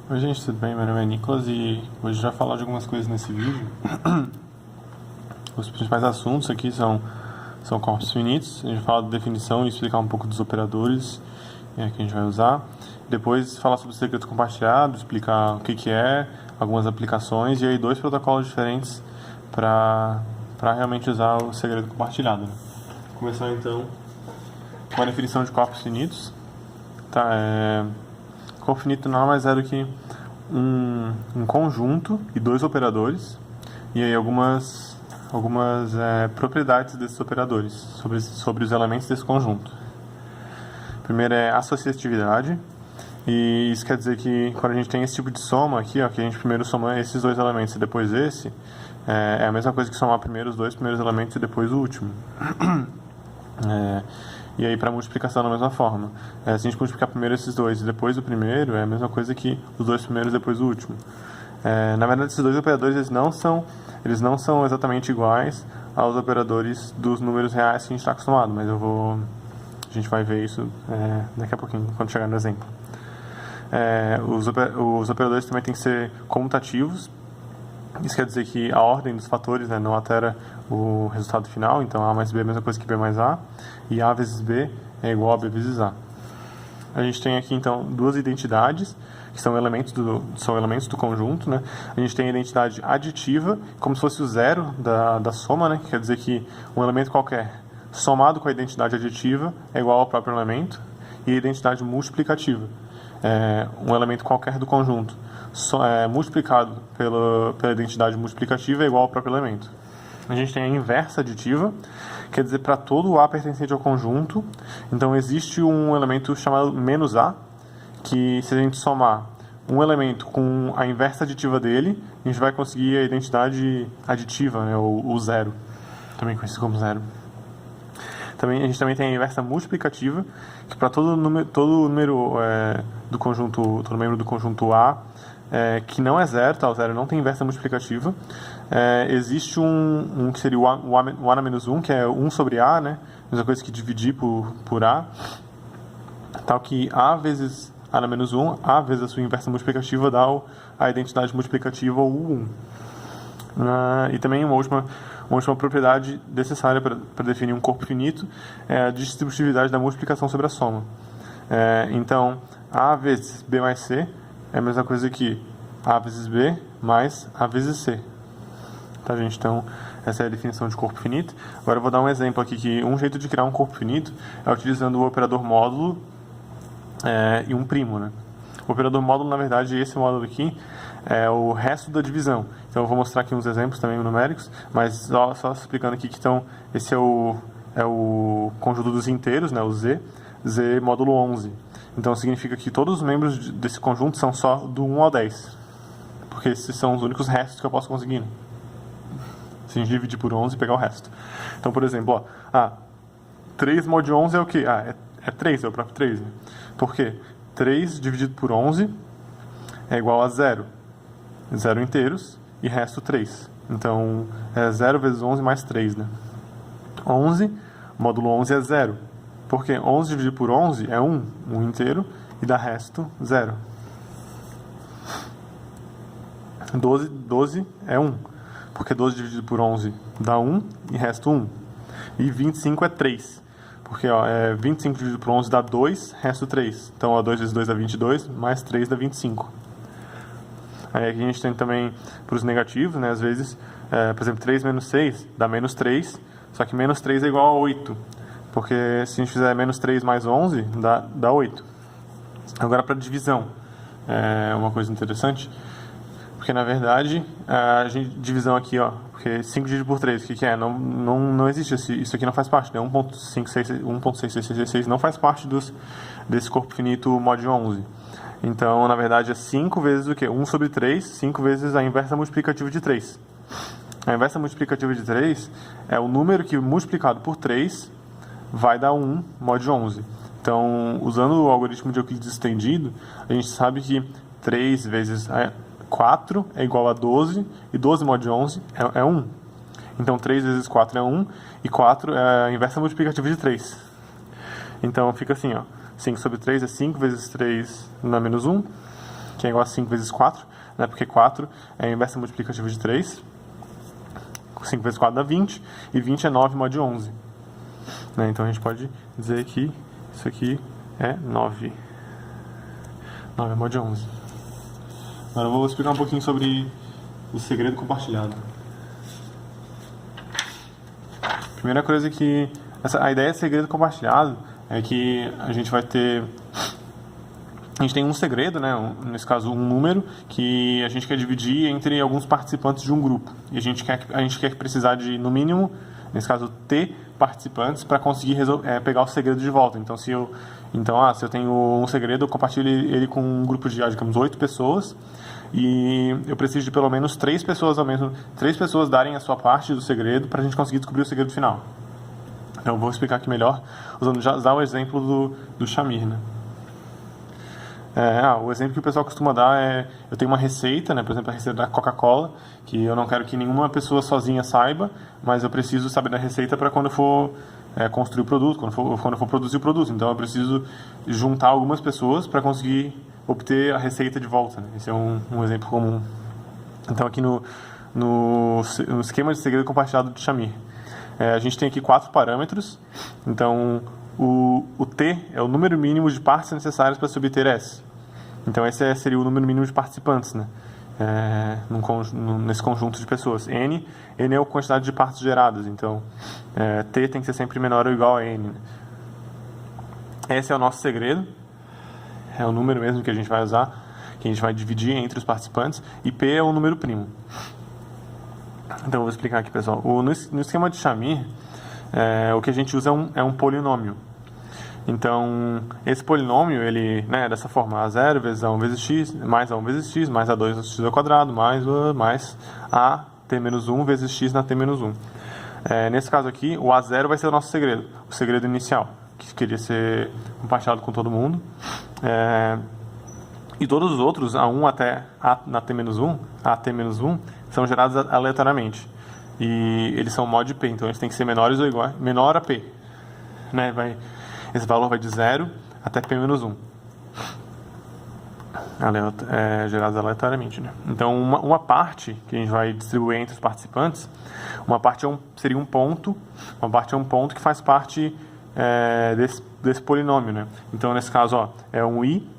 Oi gente, tudo bem? Meu nome é Nicolas e hoje já falar de algumas coisas nesse vídeo. Os principais assuntos aqui são corpos finitos. A gente vai falar da definição e explicar um pouco dos operadores que a gente vai usar. Depois falar sobre o segredo compartilhado, explicar o que é, algumas aplicações e aí 2 protocolos diferentes para realmente usar o segredo compartilhado, né? Começando então com a definição de corpos finitos. Corpo finito nada mais é do que um conjunto e 2 operadores e aí algumas propriedades desses operadores sobre os elementos desse conjunto. Primeiro é associatividade, e isso quer dizer que quando a gente tem esse tipo de soma aqui, ó, que a gente primeiro soma esses 2 elementos e depois esse, é a mesma coisa que somar primeiro os 2 primeiros elementos e depois o último. E aí para multiplicação da mesma forma. Se a gente multiplicar primeiro esses 2 e depois o primeiro, é a mesma coisa que os 2 primeiros e depois o último. Na verdade, esses 2 operadores eles não são exatamente iguais aos operadores dos números reais que a gente está acostumado, mas a gente vai ver isso daqui a pouquinho, quando chegar no exemplo. Os operadores também têm que ser comutativos. Isso quer dizer que a ordem dos fatores, né, não altera o resultado final, então A mais B é a mesma coisa que B mais A, e A vezes B é igual a B vezes A. A gente tem aqui então 2 identidades, que são elementos do conjunto, né? A gente tem a identidade aditiva, como se fosse o zero da soma, né? Que quer dizer que um elemento qualquer somado com a identidade aditiva é igual ao próprio elemento, e a identidade multiplicativa, um elemento qualquer do conjunto multiplicado pela identidade multiplicativa é igual ao próprio elemento. A gente tem a inversa aditiva, quer dizer, para todo A pertencente ao conjunto, então existe um elemento chamado menos A, que se a gente somar um elemento com a inversa aditiva dele, a gente vai conseguir a identidade aditiva, né, o zero, também conhecido como zero. A gente também tem a inversa multiplicativa, que para todo número do conjunto, todo membro do conjunto A, que não é zero, tá? O zero não tem inversa multiplicativa. Existe um que seria o A na menos 1, que é 1 sobre A, né? Mesma coisa que dividir por A. Tal que A vezes A na menos 1, A vezes a sua inversa multiplicativa dá a identidade multiplicativa, ou o 1. E também uma última propriedade necessária para definir um corpo finito é a distributividade da multiplicação sobre a soma. Então, A vezes B mais C é a mesma coisa que A vezes B mais A vezes C. Tá, gente? Então, essa é a definição de corpo finito. Agora eu vou dar um exemplo aqui, que um jeito de criar um corpo finito é utilizando o operador módulo e um primo, né? O operador módulo, na verdade, esse módulo aqui é o resto da divisão. Então eu vou mostrar aqui uns exemplos também numéricos, mas só explicando aqui que então, esse é o conjunto dos inteiros, né, o Z módulo 11. Então significa que todos os membros desse conjunto são só do 1 ao 10, porque esses são os únicos restos que eu posso conseguir, né? Se a gente dividir por 11 e pegar o resto. Então, por exemplo, 3 mod 11 é o quê? É 3, é o próprio 3. Né? Por quê? 3 dividido por 11 é igual a 0. 0 inteiros e resto 3. Então, é 0 vezes 11 mais 3, né? 11, módulo 11 é 0. Porque 11 dividido por 11 é 1 inteiro, e dá resto 0. 12 é 1. Porque 12 dividido por 11 dá 1 e resto 1. E 25 é 3. Porque 25 dividido por 11 dá 2, resto 3. Então, 2 vezes 2 dá 22, mais 3 dá 25. Aí aqui a gente tem também para os negativos, né? Às vezes, por exemplo, 3 menos 6 dá menos 3, só que menos 3 é igual a 8. Porque se a gente fizer menos 3 mais 11, dá 8. Agora para divisão, é uma coisa interessante, porque na verdade, divisão aqui, porque 5 dividido por 3, o que é? Não existe, isso aqui não faz parte, né? 1.6666 não faz parte desse corpo finito mod 11. Então, na verdade, é 5 vezes o quê? 1 sobre 3, 5 vezes a inversa multiplicativa de 3. A inversa multiplicativa de 3 é o número que multiplicado por 3 vai dar 1 mod 11. Então, usando o algoritmo de Euclides estendido, a gente sabe que 3 vezes 4 é igual a 12, e 12 mod 11 é 1. Então, 3 vezes 4 é 1, e 4 é a inversa multiplicativa de 3. Então, fica assim, 5 sobre 3 é 5 vezes 3 na menos 1, que é igual a 5 vezes 4, né, porque 4 é a inversa multiplicativa de 3. 5 vezes 4 dá 20, e 20 é 9 mod 11. Né, então a gente pode dizer que isso aqui é 9. 9 é mod 11. Agora eu vou explicar um pouquinho sobre o segredo compartilhado. Primeira coisa que... a ideia de segredo compartilhado é que a gente vai ter... A gente tem um segredo, né? Nesse caso um número, que a gente quer dividir entre alguns participantes de um grupo. E a gente quer precisar de, no mínimo, nesse caso, T participantes para conseguir pegar o segredo de volta. Então, se eu tenho um segredo, eu compartilho ele com um grupo de, digamos, 8 pessoas, e eu preciso de pelo menos 3 pessoas darem a sua parte do segredo para a gente conseguir descobrir o segredo final. Então, eu vou explicar aqui melhor, usando já o exemplo do Shamir, né? O exemplo que o pessoal costuma dar é, eu tenho uma receita, né, por exemplo, a receita da Coca-Cola, que eu não quero que nenhuma pessoa sozinha saiba, mas eu preciso saber da receita para quando eu for construir o produto, quando eu for produzir o produto. Então eu preciso juntar algumas pessoas para conseguir obter a receita de volta, né? Esse é um exemplo comum. Então aqui no esquema de segredo compartilhado de Shamir, a gente tem aqui 4 parâmetros. Então o T é o número mínimo de partes necessárias para se obter S. Então esse seria o número mínimo de participantes, né? Nesse conjunto de pessoas. N é a quantidade de partes geradas. Então T tem que ser sempre menor ou igual a N, né? Esse é o nosso segredo. É o número mesmo que a gente vai usar, que a gente vai dividir entre os participantes. E P é o número primo. Então eu vou explicar aqui, pessoal. No esquema de Shamir, o que a gente usa é um polinômio. Então, esse polinômio, ele, né, dessa forma, A0 vezes A1 vezes x, mais A1 vezes x, mais A2 vezes x ao quadrado, mais A t menos 1 vezes x na t menos 1. Nesse caso aqui, o A0 vai ser o nosso segredo, o segredo inicial, que queria ser compartilhado com todo mundo. E todos os outros, A1 até A na t menos 1, AT menos 1, são gerados aleatoriamente. E eles são mod P, então eles têm que ser menores ou iguais, menor a P. Né? Esse valor vai de 0 até P menos 1. Gerados aleatoriamente. Né? Então, uma parte que a gente vai distribuir entre os participantes, uma parte seria um ponto, uma parte é um ponto que faz parte desse polinômio. Né? Então, nesse caso, é um I,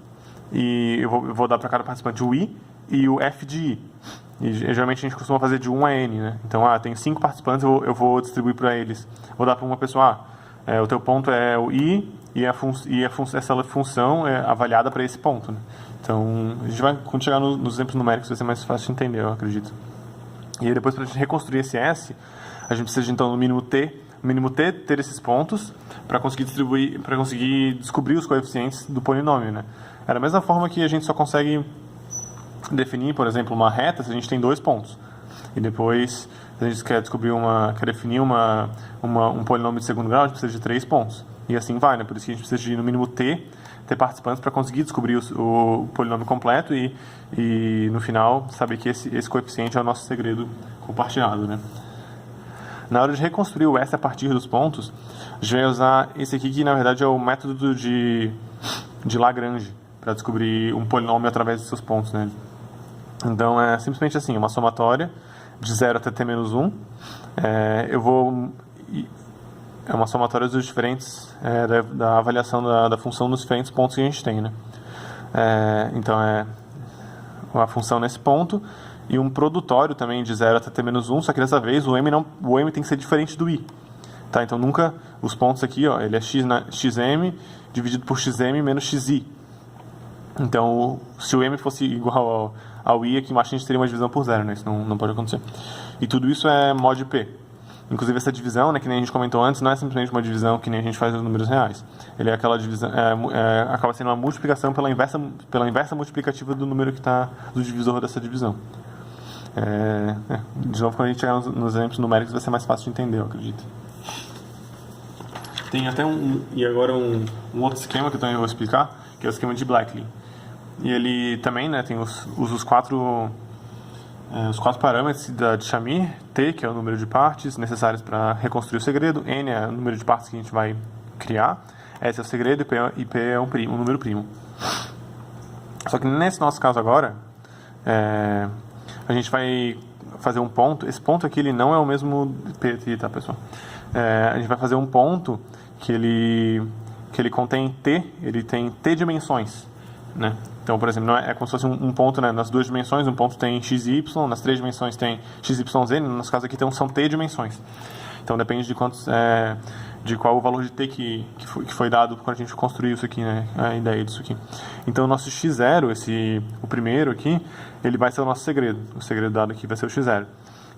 e eu vou dar para cada participante o I e o F de I. E geralmente a gente costuma fazer de 1 a N, né? Então, tem 5 participantes, eu vou distribuir para eles. Vou dar para uma pessoa, o teu ponto é o I e essa função é avaliada para esse ponto, né? Então, a gente vai, quando chegar nos exemplos numéricos, vai ser mais fácil de entender, eu acredito. E aí, depois, para a gente reconstruir esse S, a gente precisa de, então, no mínimo T, ter esses pontos para conseguir descobrir os coeficientes do polinômio, né? É da mesma forma que a gente só consegue definir, por exemplo, uma reta se a gente tem 2 pontos. E depois, se a gente quer definir um polinômio de segundo grau, a gente precisa de 3 pontos. E assim vai, né? Por isso que a gente precisa de, no mínimo, ter participantes para conseguir descobrir o polinômio completo e, no final, saber que esse coeficiente é o nosso segredo compartilhado, né? Na hora de reconstruir o S a partir dos pontos, a gente vai usar esse aqui, que na verdade é o método de Lagrange, para descobrir um polinômio através de seus pontos, né? Então, é simplesmente assim, uma somatória de 0 até t menos 1. É uma somatória dos diferentes, da avaliação da função nos diferentes pontos que a gente tem, né? Então, uma função nesse ponto e um produtório também de 0 até t menos 1, só que dessa vez o m tem que ser diferente do i. Tá? Então, nunca os pontos aqui, ele é xm dividido por xm menos xi. Então, se o m fosse igual ao i, aqui embaixo a gente teria uma divisão por 0, né? Isso não pode acontecer. E tudo isso é mod P. Inclusive, essa divisão, né, que nem a gente comentou antes, não é simplesmente uma divisão que nem a gente faz nos números reais. Ele é aquela divisão, acaba sendo uma multiplicação pela inversa multiplicativa do número que está do divisor dessa divisão. De novo, quando a gente chegar nos exemplos numéricos, vai ser mais fácil de entender, eu acredito. Tem até um outro esquema que eu também vou explicar, que é o esquema de Blackley. E ele também, né, tem os 4 parâmetros de Shamir. T, que é o número de partes necessárias para reconstruir o segredo. N é o número de partes que a gente vai criar. S é o segredo e P é um número primo. Só que nesse nosso caso agora, a gente vai fazer um ponto. Esse ponto aqui ele não é o mesmo P, tá, pessoal? A gente vai fazer um ponto que ele contém T, ele tem T dimensões, né? Então, por exemplo, é como se fosse um ponto, né, nas 2 dimensões, um ponto tem x e y, nas 3 dimensões tem x, y, z, no nosso caso aqui são T dimensões. Então depende de quantos, de qual o valor de T que foi dado quando a gente construiu isso aqui, né, a ideia disso aqui. Então o nosso x0, o primeiro aqui, ele vai ser o nosso segredo. O segredo dado aqui vai ser o x0.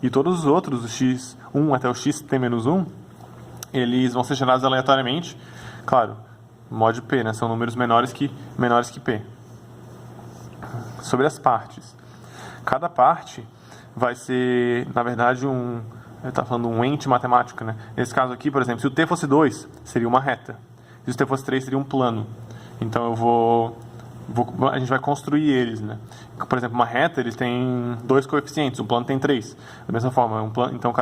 E todos os outros, o x1 até o xt-1, eles vão ser gerados aleatoriamente, claro, mod P, né, são números menores que P. Sobre as partes. Cada parte vai ser, na verdade, está falando um ente matemático, né? Nesse caso aqui, por exemplo, se o t fosse 2, seria uma reta. Se o t fosse 3, seria um plano. Então a gente vai construir eles, né? Por exemplo, uma reta, ele tem 2 coeficientes, um plano tem 3. Da mesma forma, então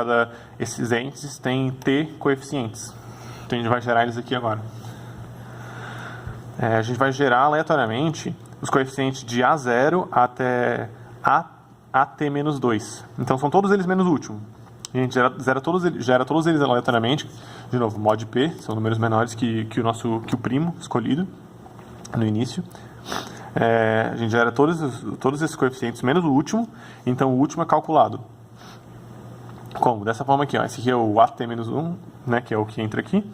esses entes têm t coeficientes. Então a gente vai gerar eles aqui agora. A gente vai gerar aleatoriamente os coeficientes de A0 até AT-2. Então são todos eles menos o último. A gente gera todos eles aleatoriamente. De novo, mod P, são números menores que o primo escolhido no início. A gente gera todos esses coeficientes menos o último, então o último é calculado. Como? Dessa forma aqui, ó. Esse aqui é o AT-1, né, que é o que entra aqui.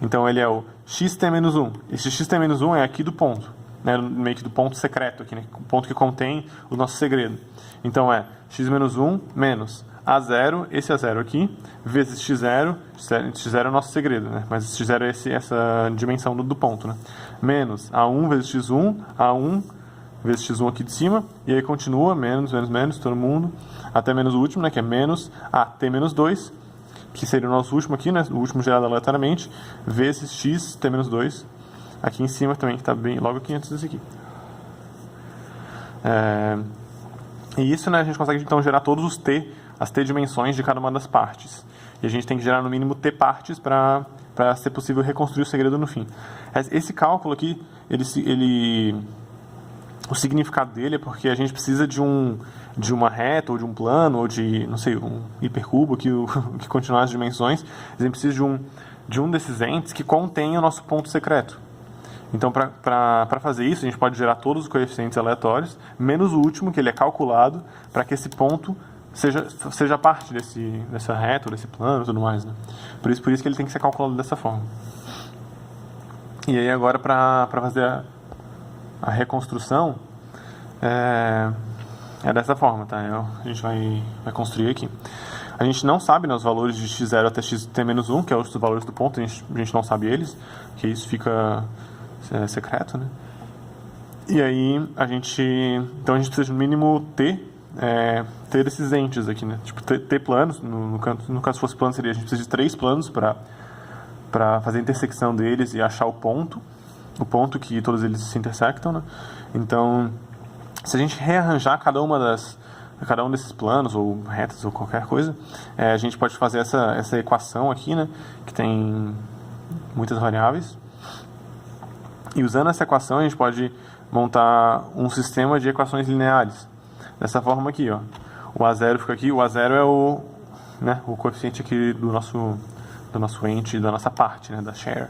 Então ele é o xt-1. Esse xt-1 é aqui do ponto, né, meio que do ponto secreto aqui, né, o ponto que contém o nosso segredo. Então é x-1 menos A0, esse A0 aqui, vezes x0, x0 é o nosso segredo, né, mas x0 é essa dimensão do ponto, né, menos A1 vezes x1, A1 vezes x1 aqui de cima, e aí continua, menos, todo mundo, até menos o último, né, que é menos AT-2, que seria o nosso último aqui, né, o último gerado aleatoriamente, vezes xt-2, aqui em cima também, que está bem logo aqui antes desse aqui. E isso, né, a gente consegue então gerar todos as t dimensões de cada uma das partes. E a gente tem que gerar no mínimo t partes para ser possível reconstruir o segredo no fim. Esse cálculo aqui, o significado dele é porque a gente precisa de uma reta, ou de um plano, ou de, não sei, um hipercubo que continua as dimensões. A gente precisa de um desses entes que contém o nosso ponto secreto. Então, para fazer isso, a gente pode gerar todos os coeficientes aleatórios, menos o último, que ele é calculado, para que esse ponto seja parte dessa reta, desse plano e tudo mais, né? Por isso que ele tem que ser calculado dessa forma. E aí agora, para fazer a reconstrução, é dessa forma, tá? A gente vai construir aqui. A gente não sabe, né, os valores de x0 até xt-1, que é os valores do ponto, a gente não sabe eles, que isso fica secreto, né? E aí então a gente precisa de no mínimo ter esses entes aqui, né? Tipo, ter planos, no caso se fosse plano, a gente precisa de 3 planos para fazer a intersecção deles e achar o ponto que todos eles se intersectam, né? Então, se a gente rearranjar cada um desses planos, ou retas, ou qualquer coisa, a gente pode fazer essa equação aqui, né? Que tem muitas variáveis. E usando essa equação, a gente pode montar um sistema de equações lineares. Dessa forma aqui, ó. O A0 fica aqui. O A0 é o coeficiente aqui do nosso ente, da nossa parte, né, da share.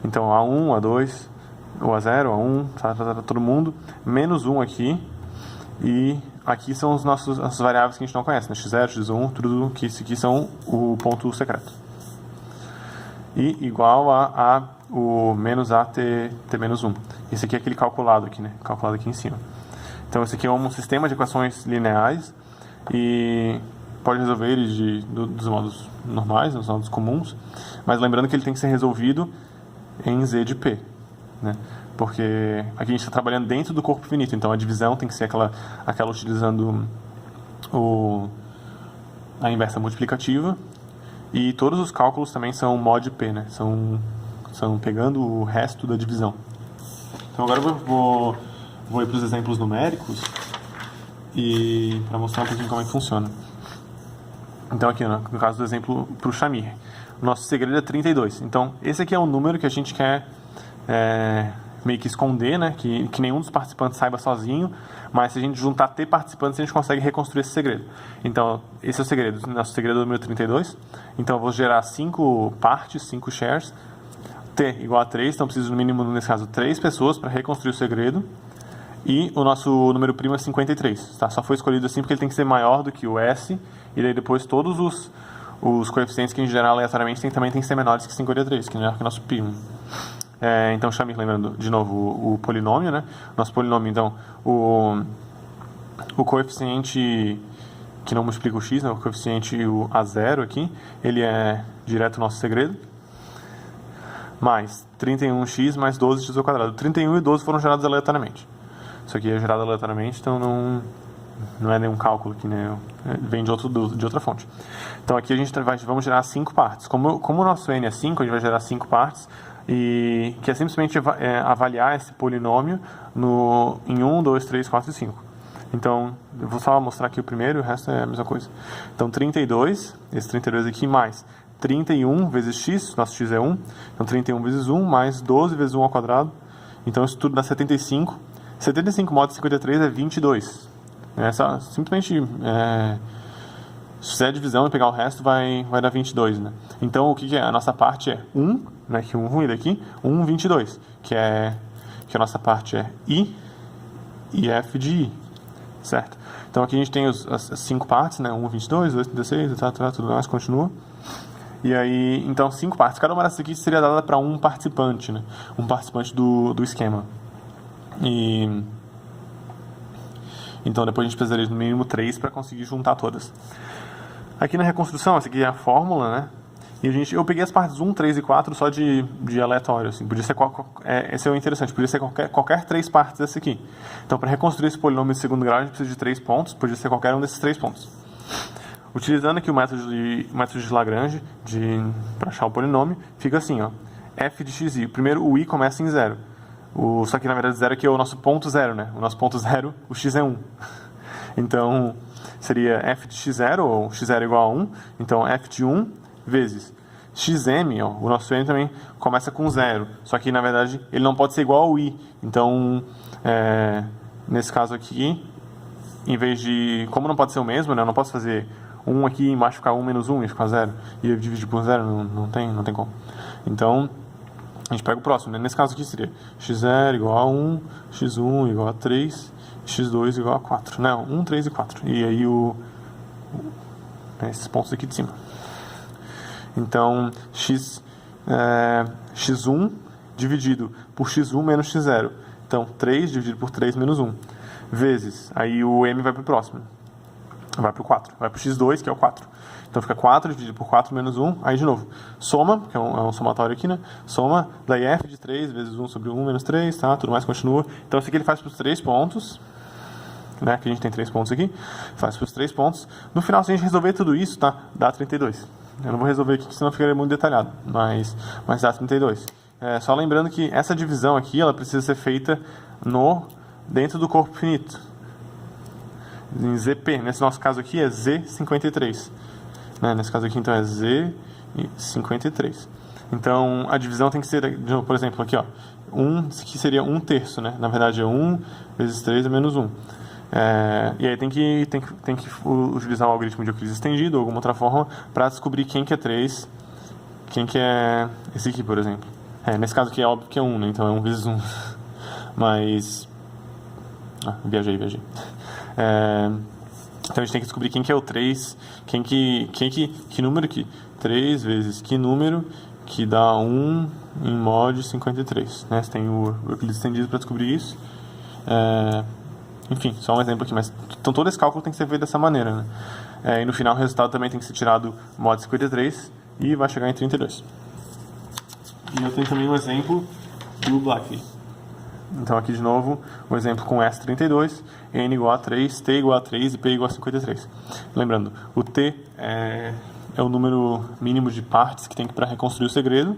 Então, A1, A2, o A0, A1, todo mundo, menos 1 aqui. E aqui são as variáveis que a gente não conhece, né? X0, X1, tudo que isso aqui são o ponto secreto. E igual a o menos AT-1. Esse aqui é aquele calculado aqui, né? Calculado aqui em cima. Então, esse aqui é um sistema de equações lineares e pode resolver eles dos modos normais, dos modos comuns, mas lembrando que ele tem que ser resolvido em Z de P, né? Porque aqui a gente está trabalhando dentro do corpo finito, então a divisão tem que ser aquela utilizando a inversa multiplicativa, e todos os cálculos também são mod P, né? São pegando o resto da divisão. Então agora eu vou ir para os exemplos numéricos e para mostrar um pouquinho como é que funciona. Então aqui, no caso do exemplo para o Shamir, o nosso segredo é 32. Então esse aqui é o número que a gente quer meio que esconder, né, que nenhum dos participantes saiba sozinho, mas se a gente juntar T participantes, a gente consegue reconstruir esse segredo. Então, esse é o segredo, nosso segredo número 32. Então, eu vou gerar 5 partes, 5 shares, T igual a 3, então preciso no mínimo, nesse caso, 3 pessoas para reconstruir o segredo. E o nosso número primo é 53, tá? Só foi escolhido assim porque ele tem que ser maior do que o S, e daí depois todos os coeficientes que a gente gerar aleatoriamente também tem que ser menores que 53, que é o nosso primo. Então, chame, lembrando de novo o polinômio, né? Nosso polinômio, então, o coeficiente que não multiplica o x, né? O coeficiente A0 aqui, ele é direto nosso segredo, mais 31x mais 12x ao quadrado. 31 e 12 foram gerados aleatoriamente. Isso aqui é gerado aleatoriamente, então não é nenhum cálculo aqui, né? Vem de outra fonte. Então aqui a gente vamos gerar 5 partes. Como o nosso n é 5, a gente vai gerar 5 partes, e que é simplesmente avaliar esse polinômio em 1, 2, 3, 4 e 5. Então, eu vou só mostrar aqui o primeiro, o resto é a mesma coisa. Então, 32, esse 32 aqui, mais 31 vezes x, nosso x é 1. Então, 31 vezes 1, mais 12 vezes 1 ao quadrado. Então, isso tudo dá 75. 75 mod 53 é 22. Simplesmente, se fizer a divisão e pegar o resto, vai dar 22, né? Então, o que é? A nossa parte é 1, né? Que 1 ruim daqui, 1, 22. Que a nossa parte é I e F de I, certo? Então, aqui a gente tem as 5 partes, né? 1, 22, 2, 36, etc, tudo mais, continua. E aí, então, 5 partes. Cada uma dessas aqui seria dada para um participante, né? Um participante do esquema. Então depois a gente precisaria de no mínimo 3 para conseguir juntar todas. Aqui na reconstrução, essa aqui é a fórmula, né? E eu peguei as partes 1, 3 e 4 só de aleatório, assim. Podia ser esse é o interessante, podia ser qualquer 3 partes dessa aqui. Então, para reconstruir esse polinômio de segundo grau, a gente precisa de 3 pontos, podia ser qualquer um desses 3 pontos. Utilizando aqui o método de Lagrange, para achar o polinômio, fica assim, ó, f de xi. Primeiro, o i começa em 0. Só que, na verdade, 0 aqui é o nosso ponto 0, né? O nosso ponto 0, o x é 1. Então, seria f de x0, ou x0 igual a 1. Então, f de 1 vezes xm, ó, o nosso m também começa com 0. Só que, na verdade, ele não pode ser igual ao i. Então, nesse caso aqui, em vez de... Como não pode ser o mesmo, né? Eu não posso fazer 1 aqui embaixo ficar 1 menos 1 e ficar 0. E eu dividir por 0, não tem como. Então... a gente pega o próximo, né? Nesse caso aqui seria x0 igual a 1, x1 igual a 3, x2 igual a 4. Não, 1, 3 e 4. E aí esses pontos aqui de cima. Então, x1 dividido por x1 menos x0. Então, 3 dividido por 3 menos 1. Vezes, aí o m vai para o próximo. Vai para o 4. Vai para o x2, que é o 4. Então fica 4 dividido por 4 menos 1. Aí de novo, soma, que é um somatório aqui, né? Soma, daí f de 3 vezes 1 sobre 1 menos 3, tá? Tudo mais continua. Então isso aqui ele faz para os 3 pontos, né? Que a gente tem 3 pontos aqui. Faz para os 3 pontos. No final, se a gente resolver tudo isso, tá? Dá 32. Eu não vou resolver aqui, senão ficaria muito detalhado. Mas dá 32. Só lembrando que essa divisão aqui, ela precisa ser feita dentro do corpo finito. Em ZP. Nesse nosso caso aqui é Z53. Nesse caso aqui, então, é Z53. Então, a divisão tem que ser, por exemplo, aqui, ó, isso aqui seria 1/3, né? Na verdade, é 1 vezes 3 é menos 1. E aí tem que utilizar o algoritmo de Euclides estendido ou alguma outra forma para descobrir quem que é 3, quem que é esse aqui, por exemplo. Nesse caso aqui é óbvio que é 1, né? Então é 1 vezes 1. Mas... viajei. Então a gente tem que descobrir quem que é o 3, que número que 3 vezes que número que dá 1 em mod 53, né? Você tem o Euclides estendido para descobrir isso. Enfim, só um exemplo aqui, mas então todo esse cálculo tem que ser feito dessa maneira, né? E no final o resultado também tem que ser tirado mod 53 e vai chegar em 32. E eu tenho também um exemplo do Black. Então aqui de novo, um exemplo com S32, N igual a 3, T igual a 3 e P igual a 53. Lembrando, o T é o número mínimo de partes que tem para reconstruir o segredo.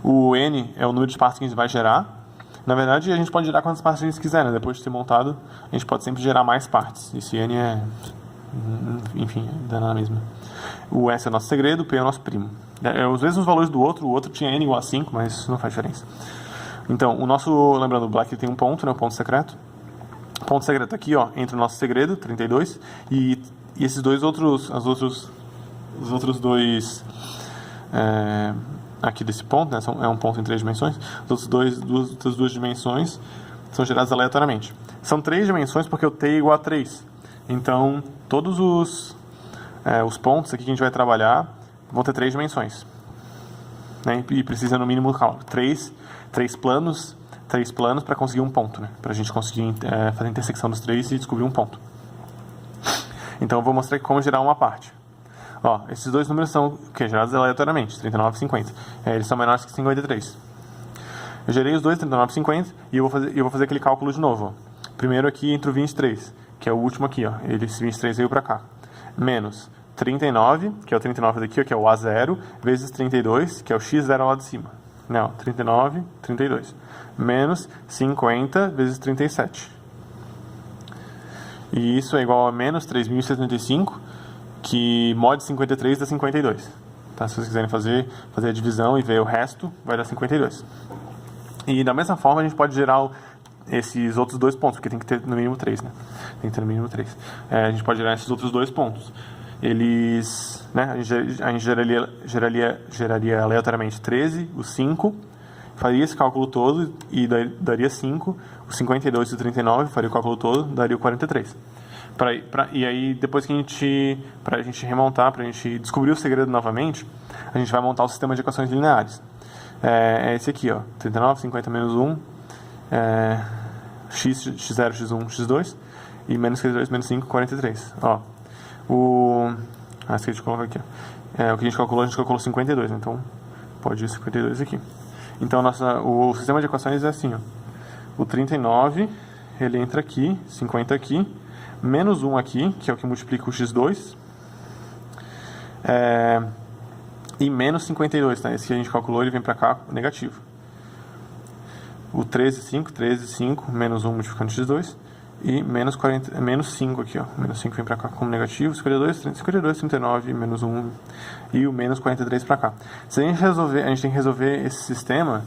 O N é o número de partes que a gente vai gerar. Na verdade, a gente pode gerar quantas partes a gente quiser, né? Depois de ter montado, a gente pode sempre gerar mais partes. Esse N enfim, dá na mesma. O S é o nosso segredo, o P é o nosso primo. Os mesmos valores do outro, o outro tinha N igual a 5, mas isso não faz diferença. Então, lembrando, o black tem um ponto, né, o ponto secreto. O ponto secreto aqui, ó, entre o nosso segredo, 32, e esses dois outros, os outros dois aqui desse ponto, né, é um ponto em 3 dimensões, as outras duas dimensões são geradas aleatoriamente. São 3 dimensões porque o t é igual a 3. Então, todos os pontos aqui que a gente vai trabalhar vão ter 3 dimensões. Né, e precisa no mínimo, 3 planos para conseguir um ponto, né, para a gente conseguir fazer a intersecção dos 3 e descobrir um ponto. Então, eu vou mostrar aqui como gerar uma parte. Ó, esses dois números são gerados aleatoriamente, 39 e 50. Eles são menores que 53. Eu gerei os dois, 39 e 50, e eu vou fazer aquele cálculo de novo. Ó. Primeiro aqui entre o 23, que é o último aqui. Ó. Esse 23 veio para cá. Menos 39, que é o 39 daqui, ó, que é o A0, vezes 32, que é o X0 lá de cima. Não, 39, 32. Menos 50 vezes 37. E isso é igual a menos 3.075, que mod 53 dá 52. Tá? Se vocês quiserem fazer a divisão e ver o resto, vai dar 52. E da mesma forma a gente pode gerar esses outros 2 pontos, porque tem que ter no mínimo 3, né? Tem que ter no mínimo 3. A gente pode gerar esses outros 2 pontos. Eles, né, a gente geraria aleatoriamente 13, o 5, faria esse cálculo todo e daria 5, o 52 e o 39, faria o cálculo todo, daria o 43. E aí, depois que pra gente remontar, pra gente descobrir o segredo novamente, a gente vai montar o sistema de equações lineares. É esse aqui, ó, 39, 50 menos 1, x0, x1, x2, e menos 52, menos 5, 43. Ó, esse que a gente coloca aqui, ó. O que a gente calculou 52, então pode ir 52 aqui. Então, o sistema de equações é assim, ó. O 39, ele entra aqui, 50 aqui, menos 1 aqui, que é o que multiplica o x2, e menos 52, tá? Esse que a gente calculou, ele vem pra cá, negativo. O 13, 5, menos 1 multiplicando x2, e menos 5 aqui, ó. Menos 5 vem pra cá como negativo, 52, 39, menos 1, e o menos 43 pra cá. Se a gente tem que resolver esse sistema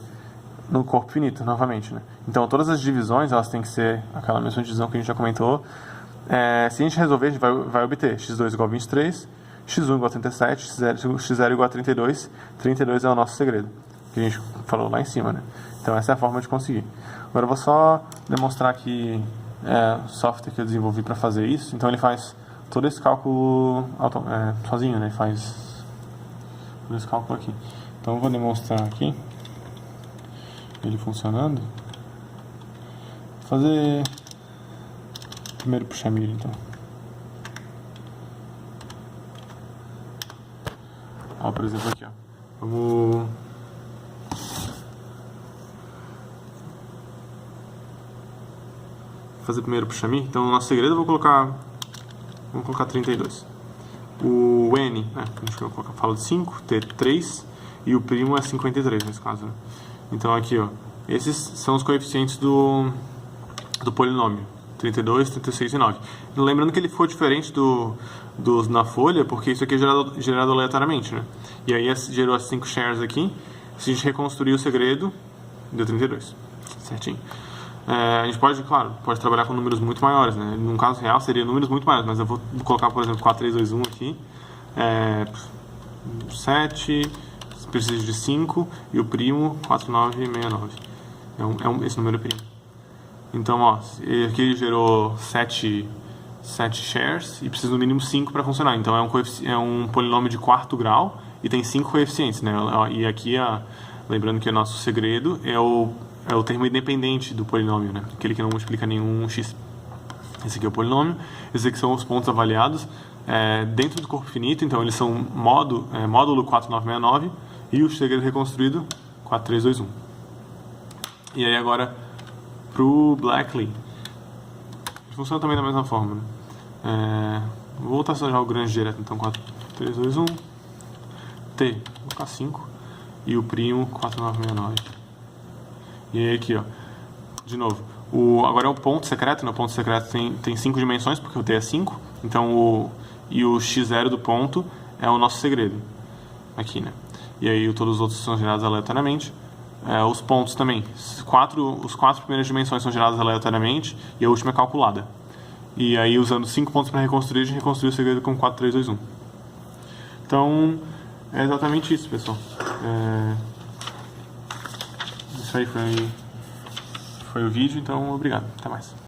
no corpo finito, novamente, né? Então, todas as divisões, elas têm que ser aquela mesma divisão que a gente já comentou. Se a gente resolver, a gente vai obter x2 igual a 23, x1 igual a 37, x0 igual a 32. 32 é o nosso segredo, que a gente falou lá em cima, né? Então, essa é a forma de conseguir. Agora, eu vou só demonstrar aqui o software que eu desenvolvi para fazer isso. Então, ele faz todo esse cálculo sozinho, né? Ele faz todo esse cálculo aqui. Então, eu vou demonstrar aqui ele funcionando. Vou fazer primeiro puxar mira, então. Ó, por exemplo, aqui, ó. Vamos fazer primeiro puxar mira. Então, o nosso segredo eu vou colocar 32. O N, né? A gente fala de 5, T3, e o primo é 53 nesse caso, né? Então, aqui, ó. Esses são os coeficientes do polinômio. 32, 36 e 9. Lembrando que ele ficou diferente dos na folha, porque isso aqui é gerado aleatoriamente, né? E aí gerou as 5 shares aqui. Se a gente reconstruir o segredo, deu 32. Certinho. A gente pode trabalhar com números muito maiores, né? Num caso real seria números muito maiores, mas eu vou colocar, por exemplo, 4, 3, 2, 1 aqui. 7, preciso de 5, e o primo 4969. Esse número é primo. Então, ó, aqui ele gerou 7 shares e precisa no mínimo 5 para funcionar. Então, é um polinômio de 4º grau e tem 5 coeficientes, né? E aqui, lembrando que o nosso segredo é o termo independente do polinômio, né? Aquele que não multiplica nenhum x. Esse aqui é o polinômio. Esses aqui são os pontos avaliados dentro do corpo finito. Então, eles são módulo 4969 e o segredo reconstruído 4321. E aí, agora, pro Blackly. Funciona também da mesma forma, né? Vou voltar só já o grande direto, então 4, 3, 2, 1. T, vou colocar 5. E o primo 4969. E aí aqui, ó. De novo. Agora é o ponto secreto, né? O ponto secreto tem 5 dimensões, porque o T é 5. Então o x0 do ponto é o nosso segredo. Aqui, né? E aí todos os outros são gerados aleatoriamente. os pontos também. Os quatro primeiras dimensões são geradas aleatoriamente e a última é calculada. E aí, usando 5 pontos para reconstruir, a gente reconstruiu o segredo com 4, 3, 2, 1. Então, é exatamente isso, pessoal. Isso aí foi o vídeo, então obrigado. Até mais.